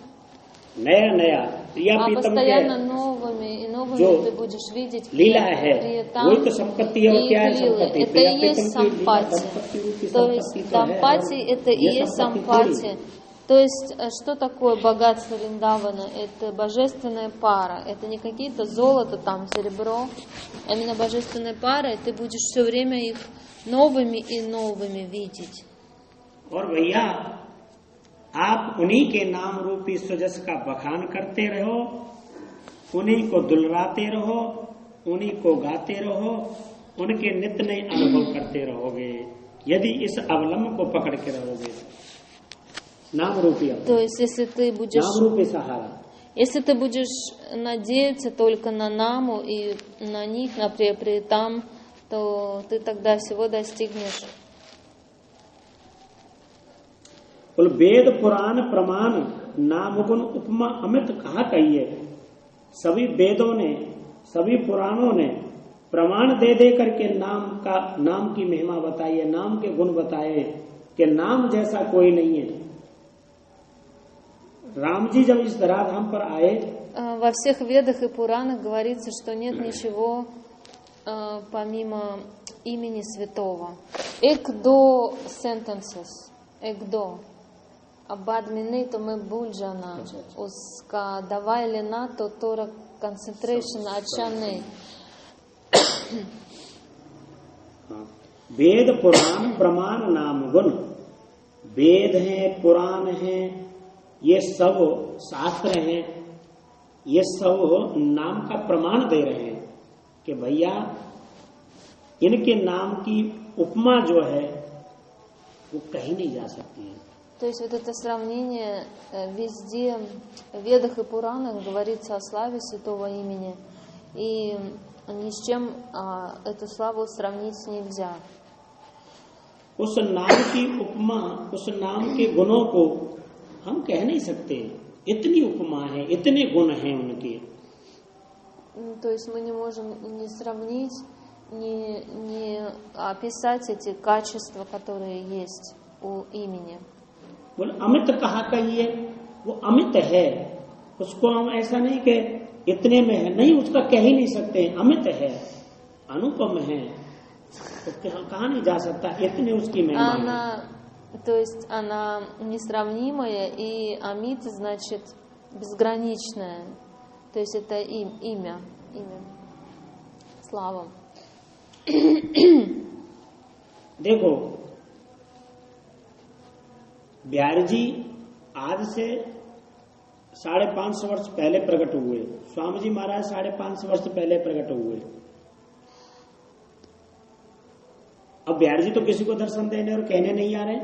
नया नया प्रिया а पीतम постоянно के новыми и новыми जो ты будешь видеть लीला है Приятам वही तो संपत्ति है। और и क्या है их лилы. संपत्ति? Это प्रिया и पीतम есть की लीला сампати. दंपत्ति रूपी То संपत्ति есть तो है, дампати और это и ये есть संपत्ति сампати. थोड़ी। То есть что такое богатство Вриндавана? Это божественная пара. Это не какие-то золото, там, серебро, а именно божественная пара, и ты будешь все время их новыми и новыми видеть. और भैया आप उन्हीं के नाम रूपी सुजस का बखान करते रहो, उन्हीं को दुलराते रहो, उन्हीं को गाते रहो, उनके नित्य नए अनुभव करते रहोगे यदि इस अवलंब को पकड़ के रहोगे। नाम रूपी То есть, если ты будешь, नाम रूपी सहारा, если ты будешь надеяться только на наму и на них, на приятам, то ты тогда всего достигнешь. बोल वेद पुराण प्रमाण नाम गुण उपमा अमित कहा कहिए। सभी वेदों ने, सभी पुराणों ने प्रमाण दे दे करके नाम की महिमा बताई है, नाम के गुण बताए कि नाम जैसा कोई नहीं है। राम जी जब इस धराधाम पर आए, Во всех ведах и Пуранах говорится, что нет ничего помимо имени святого. Экдо sentences, экдо. Abadmini to me buljana, uska davai lena to tora concentration achane. Veda Purana प्रमाण नाम गुण, वेद हैं, पुराण हैं, ये सब शास्त्र हैं, ये सब नाम का प्रमाण दे रहे हैं कि भैया इनके नाम की उपमा जो है वो कहीं नहीं जा सकती है। То есть вот это сравнение везде, в Ведах и Пуранах говорится о славе святого имени, и ни с чем эту славу сравнить нельзя. उस नाम की उपमा, उस नाम के गुणों को हम कह नहीं सकते, इतनी उपमा है, इतने गुण हैं उनके। То есть мы не можем не сравнить, не описать эти качества, которые есть у имени. बोले अमित कहा कहिए, वो अमित है, उसको हम ऐसा नहीं कि इतने में है, नहीं, उसका कह ही नहीं सकते, अमित है, अनुपम है, तो कहा नहीं जा सकता, इतने उसकी महिमा है। То есть она несравнимая, и амит значит безграничная. То есть это имя, слава. देखो बिहारी जी आज से 550 वर्ष पहले प्रकट हुए, स्वामी जी महाराज 550 वर्ष पहले प्रकट हुए, अब बिहारी जी तो किसी को दर्शन देने और कहने नहीं आ रहे,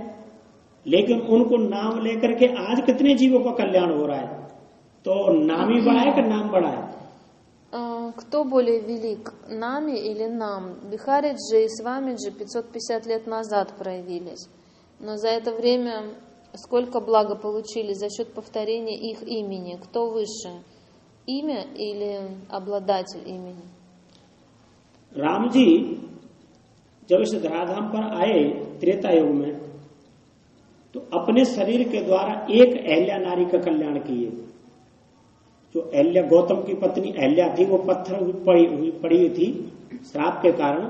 लेकिन उनको नाम लेकर के आज कितने जीवों का कल्याण हो रहा है। तो नाम ही बड़ा है कि नाम बड़ा है? Кто более велик, нами или нам? Бихариджи и Свамиджи 550 лет назад проявились. Но за это время сколько блага получили за счет повторения их имени? Кто выше? Имя или обладатель имени? राम जी जब इस धराधाम पर आए त्रेता युग में, तो अपने शरीर के द्वारा एक अहल्या नारी का कल्याण किए। जो अहल्या गौतम की पत्नी अहल्या थी, वो पत्थर पड़ी हुई थी श्राप के कारण।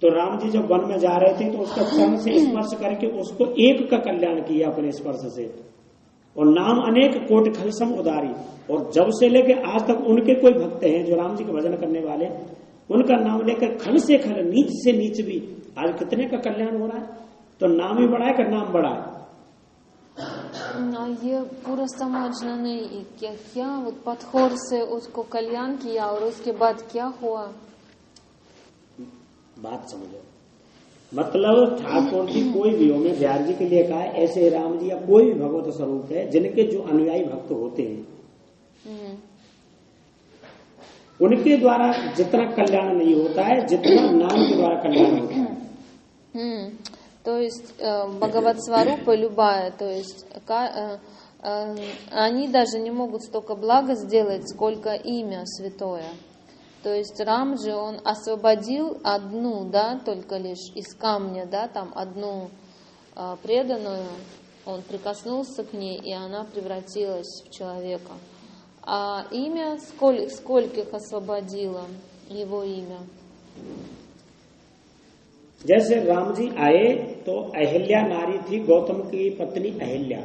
तो राम जी जब वन में जा रहे थे तो उसका चरण से स्पर्श करके उसको एक का कल्याण किया अपने स्पर्श से। और नाम अनेक कोटि खलसम उदारी। और जब से लेके आज तक उनके कोई भक्त हैं जो राम जी का भजन करने वाले, उनका नाम लेकर खल से खल, नीच से नीच भी आज कितने का कल्याण हो रहा है। तो नाम ही बड़ा है कि नाम बड़ा है? ये पूरा समाज नहीं क्या вот पत्थर से उसको कल्याण किया और उसके बाद क्या हुआ? बात समझो, मतलब ठाकुर जी कोई भी हो, मैं बिहार जी के लिए कहा, ऐसे राम जी या कोई भी भगवत स्वरूप है जिनके जो अनुयायी भक्त होते हैं, उनके द्वारा जितना कल्याण नहीं होता है जितना नाम के द्वारा कल्याण होता है। То есть Бхагават Сварупа любая, то есть они даже не могут столько блага сделать, сколько имя святое. То есть Рамджи, он освободил одну, да, только лишь из камня, да, там одну преданную, он прикоснулся к ней, и она превратилась в человека. А имя, скольких освободило его имя? जैसे राम जी आए तो अहिल्या नारी थी, गौतम की पत्नी अहिल्या।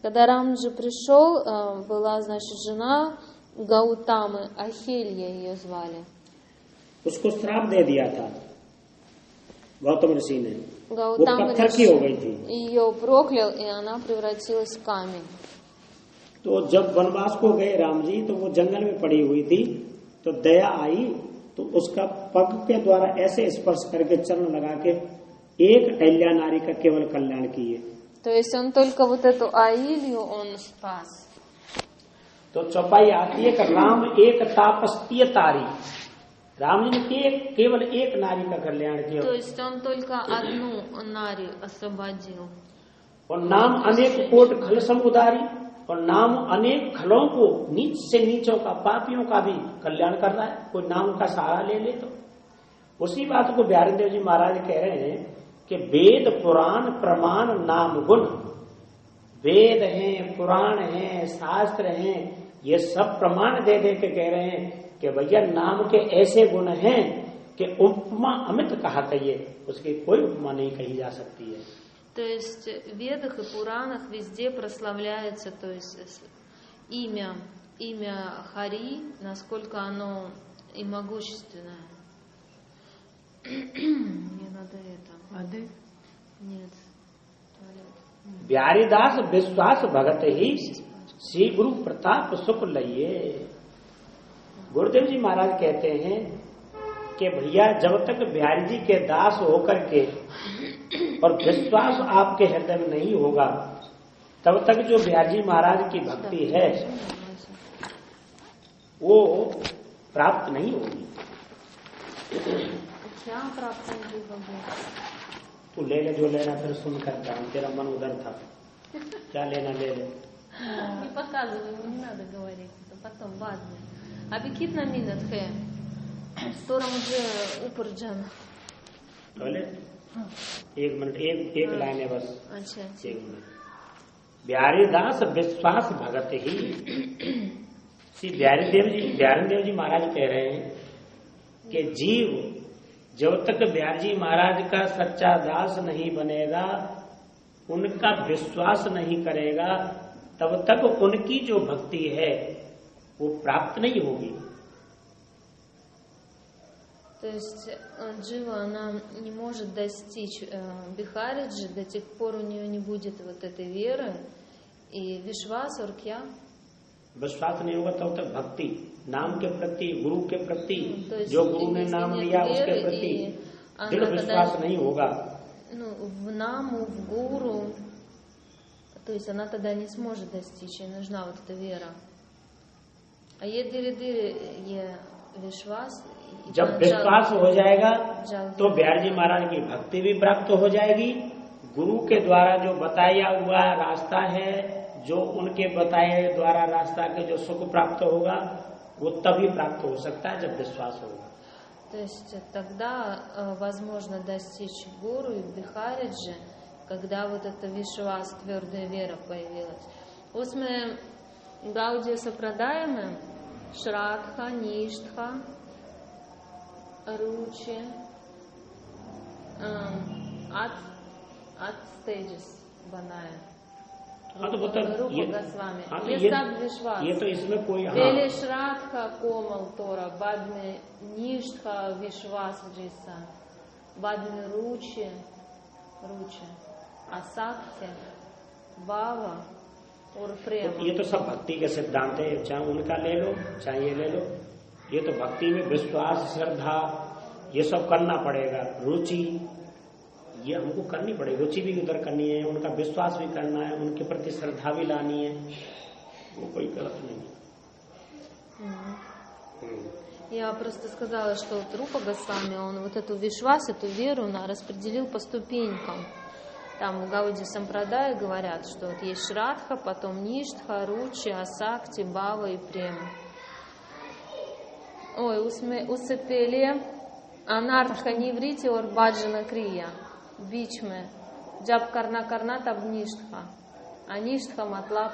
Когда Рамджи пришел, была, значит, жена Гаутамы, Ахилья ее звали. उसको श्राप दे दिया था गौतम ऋषि ने, वो Гаутама पत्थर की हो गई थी। ее проклял, и она превратилась в камень. तो जब वनवास को गए राम जी, तो वो जंगल में पड़ी हुई थी, तो दया आई, तो उसका पग के द्वारा ऐसे स्पर्श करके चरण लगा के एक अहिल्या नारी का केवल कल्याण किए। То есть он только вот эту Аилью он спас. तो चौपाई आती है कि राम एक तापस्तीय तारी, राम जी ने केवल एक नारी का कल्याण किया। То есть он только одну Нарию освободил. और नाम अनेक कोट खल समुदारी, और नाम अनेक खलों को, नीच से नीचों का, पापियों का भी कल्याण कर रहा है। कोई नाम का सहारा ले ले तो उसी बात को बिहारी देव जी महाराज कह रहे हैं कि वेद पुराण प्रमाण नाम गुण। वेद हैं, पुराण हैं, शास्त्र हैं, ये सब प्रमाण दे दे के कह रहे हैं कि भैया नाम के ऐसे गुण हैं कि उपमा अमित कहा कहिए, उसकी कोई उपमा नहीं कही जा सकती है। То есть в Ведах и Пуранах везде прославляется, то есть имя Хари, насколько оно и могущественное. Мне надо это. Воды? Нет. बिहारी दास विश्वास भगत ही श्री गुरु प्रताप सुख लइए। गुरुदेव जी महाराज कहते हैं कि भैया जब तक बिहारी जी के दास होकर के और विश्वास आपके हृदय में नहीं होगा, तब तक जो बिहारी जी महाराज की भक्ति है वो प्राप्त नहीं होगी। क्या प्राप्त नहीं होगी? तू ले ले जो लेना, फिर सुन कर जाऊं, तेरा मन उधर था, क्या लेना ले ले। Не показывай, не надо говорить, это потом важно. अभी कितना मिनट है? 16 मुझे ऊपर जाना। एक मिनट, एक लाइन है बस। अच्छा। एक मिनट। बिहारी दास विश्वास भगत ही, श्री बिहारी देव जी महाराज कह रहे हैं कि जीव जब तक बिहारी जी महाराज का सच्चा दास नहीं बनेगा, उनका विश्वास नहीं करेगा, तब तक उनकी जो भक्ति है वो प्राप्त नहीं होगी। То есть Джива, она не может достичь Бихариджи до тех пор у нее не будет вот этой веры и вишвас और क्या? विश्वास नहीं होगा तब तक भक्ति, नाम के प्रति, गुरु के प्रति, जो गुरु ने नाम लिया उसके प्रति दृढ़ विश्वास नहीं होगा, в наму, в гуру, то есть она тогда не сможет достичь, ей нужна вот эта вера. А ये धीरे-धीरे ये विश्वास, जब विश्वास हो जाएगा तो बिहार जी महाराज की भक्ति भी प्राप्त हो जाएगी। गुरु के द्वारा जो बताया हुआ रास्ता है, जो उनके बताए द्वारा रास्ता के जो सुख प्राप्त होगा, वो तभी प्राप्त हो सकता है जब विश्वास होगा। То есть тогда возможно достичь гуру и Бихариджи, когда вот эта вишвас, твердая вера появилась. उसमें Гаудия Сампрадай में Шрадха, Ништха, Ручи, от stages बनाया। हाँ तो मतलब ये सब विश्वास। ये तो इसमें कोई पहले श्राद्धा कोमल तोरा, बाद में निष्ठा विश्वास जैसा, बाद में रुचि, आसक्ति, भाव और प्रेम। ये तो सब भक्ति के सिद्धांत है, चाहे उनका ले लो चाहे ये ले लो। ये तो भक्ति में विश्वास, श्रद्धा, ये सब करना पड़ेगा। रुचि ये हमको करनी पड़ेगी, रुचि भी उधर करनी है, उनका विश्वास भी करना है, उनके प्रति श्रद्धा भी लानी है, वो कोई गलत नहीं है। Я просто сказала, что вот Рупа Госвами, он вот эту вишвас, эту веру распределил по ступенькам. Там в Гауди Сампрадае говорят, что вот есть Шрадха, потом Ништха, Ручи, Асакти, Бава и Према. Ой, उससे पहले अनार्थ निवृत्ति और बाजन क्रिया बीच में जब करना तब निष्ठा, а निष्ठा मतलब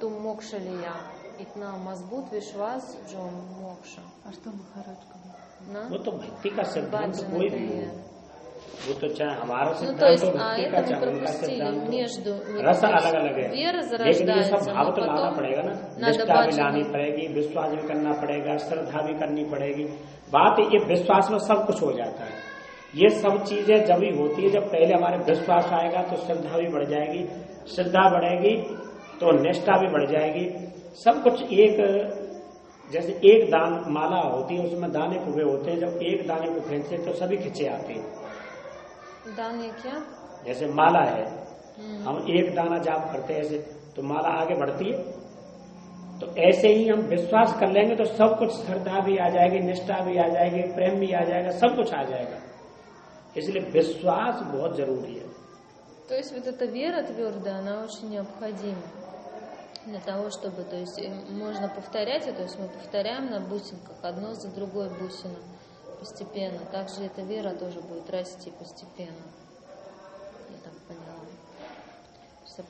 तुम मोक्ष लिया, इतना मजबूत विश्वास जो मोक्ष। А что Махарадж говорит? वो तो भक्ति का सिद्धांत कोई भी हो, वो तो चाहे हमारा तो सिद्धांत हो, भक्ति का चाहे उनका सिद्धांत हो, रस अलग अलग है, लेकिन ये सब भाव तो लाना पड़ेगा ना। निष्ठा भी लानी पड़ेगी, विश्वास भी करना पड़ेगा, श्रद्धा भी करनी पड़ेगी। बात ये विश्वास में सब कुछ हो जाता है। ये सब चीजें जब ही होती है, जब पहले हमारे विश्वास आएगा तो श्रद्धा भी बढ़ जाएगी, श्रद्धा बढ़ेगी तो निष्ठा भी बढ़ जाएगी। सब कुछ एक, जैसे एक दान माला होती है, उसमें दाने कुबे होते हैं, जब एक दाने को खींचते तो सभी खींचे आते हैं। दाने क्या? जैसे माला है, हम एक दाना जाप करते हैं ऐसे, तो माला आगे बढ़ती है। तो ऐसे ही हम विश्वास कर लेंगे तो सब कुछ, श्रद्धा भी आ जाएगी, निष्ठा भी आ जाएगी, प्रेम भी आ जाएगा, सब कुछ आ जाएगा। इसलिए विश्वास बहुत जरूरी है। То есть вот эта вера твердая, она очень необходима для того, чтобы, то есть можно повторять, то есть мы повторяем на бусинках одно за другой бусину постепенно. Также эта вера тоже будет расти постепенно. Я так поняла. Все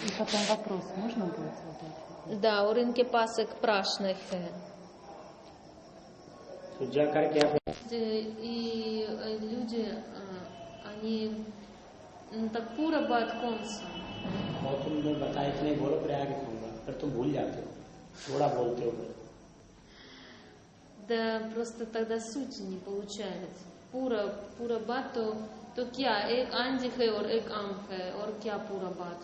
И потом вопрос можно будет задать? Да, у рынки пасек прашных. И люди, они так пура бат конца. और तुमने बताया इतने बोलो प्रयाग कहूंगा, फिर तुम भूल जाते हो, थोड़ा बोलते हो। Да просто тогда суть не получается. पूरा बात तो क्या एक अंडी है और एक आम है, और क्या पूरा बात?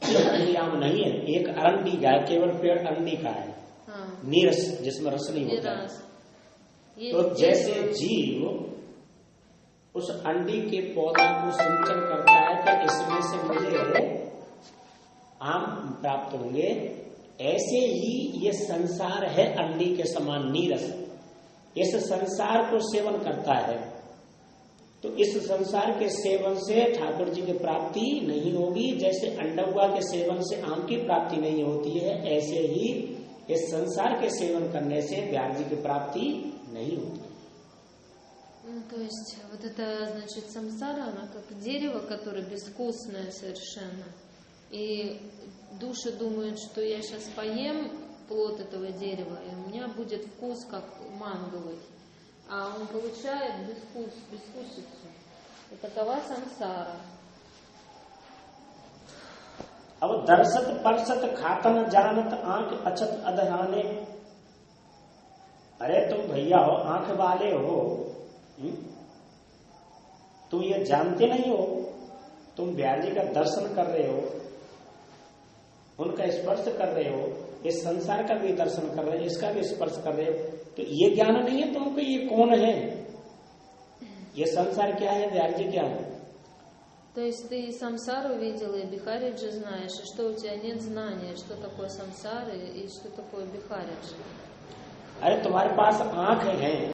एक आम नहीं है, एक अरंडी का है, केवल पेड़ अंडी का है। हाँ। नीरस जिसमें रस नहीं होता है। तो जैसे जीव उस अंडी के पौधे को सिंचन करता है कि इसमें से मुझे आम प्राप्त होंगे, ऐसे ही ये संसार है अंडी के समान नीरस। इस संसार को सेवन करता है, तो इस संसार के सेवन से ठाकुर जी की प्राप्ति नहीं होगी। जैसे अंडुआ के सेवन से आम की प्राप्ति नहीं होती है, ऐसे ही इस संसार के सेवन करने से ब्याह जी की प्राप्ति नहीं होती। То есть вот это, значит, самсара, она как дерево, которое безвкусное совершенно. И души думают, что я сейчас поем плод этого дерева, и у меня будет вкус как манговый. А он получает безвкусицу. И такова самсара. अब दर्शत परसत खातन जानत आंख अछत अधराने। अरे तुम भैया हो, आंख वाले हो, तुम ये जानते नहीं हो, तुम ब्याह जी का दर्शन कर रहे हो, उनका स्पर्श कर रहे हो, इस संसार का भी दर्शन कर रहे हो, इसका भी स्पर्श कर रहे हो, तो ये ज्ञान नहीं है तुमको ये कौन है, ये संसार क्या है, व्यार्जी क्या है? То есть ты и самсару видел, и бихариджи знаешь, и что у тебя нет знания, что такое самсары и что такое бихариджи? अरे तुम्हारे पास आंख है,